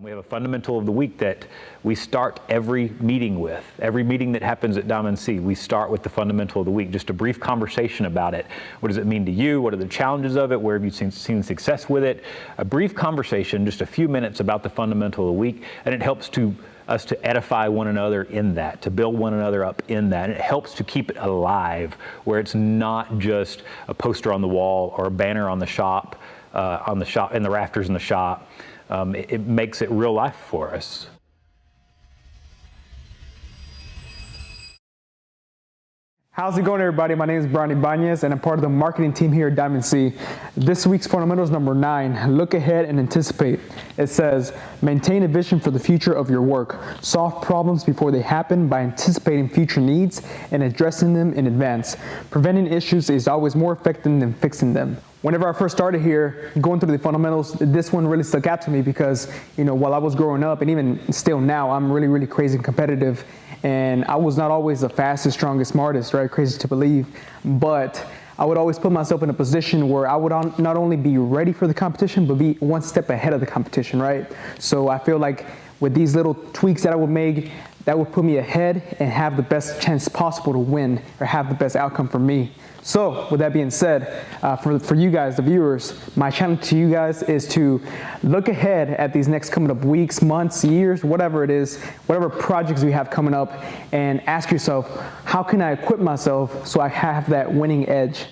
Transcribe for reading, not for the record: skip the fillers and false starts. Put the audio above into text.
We have a fundamental of the week that we start every meeting with. Every meeting that happens at Diamond C, we start with the fundamental of the week, just a brief conversation about it. What does it mean to you? What are the challenges of it? Where have you seen success with it? A brief conversation, just a few minutes about the fundamental of the week, and it helps us to edify one another in that, to build one another up in that. And it helps to keep it alive, where it's not just a poster on the wall or a banner on the shop, in the rafters in the shop. It makes it real life for us. How's it going, everybody? My name is Brian Ibanez, and I'm part of the marketing team here at Diamond C. This week's fundamentals number 9, look ahead and anticipate. It says, maintain a vision for the future of your work. Solve problems before they happen by anticipating future needs and addressing them in advance. Preventing issues is always more effective than fixing them. Whenever I first started here, going through the fundamentals, this one really stuck out to me because, while I was growing up, and even still now, I'm really, really crazy and competitive. And I was not always the fastest, strongest, smartest, right? Crazy to believe. But I would always put myself in a position where I would not only be ready for the competition, but be one step ahead of the competition, right? So I feel like with these little tweaks that I would make, that would put me ahead and have the best chance possible to win or have the best outcome for me. So with that being said, for you guys, the viewers, my challenge to you guys is to look ahead at these next coming up weeks, months, years, whatever it is, whatever projects we have coming up, and ask yourself, how can I equip myself so I have that winning edge?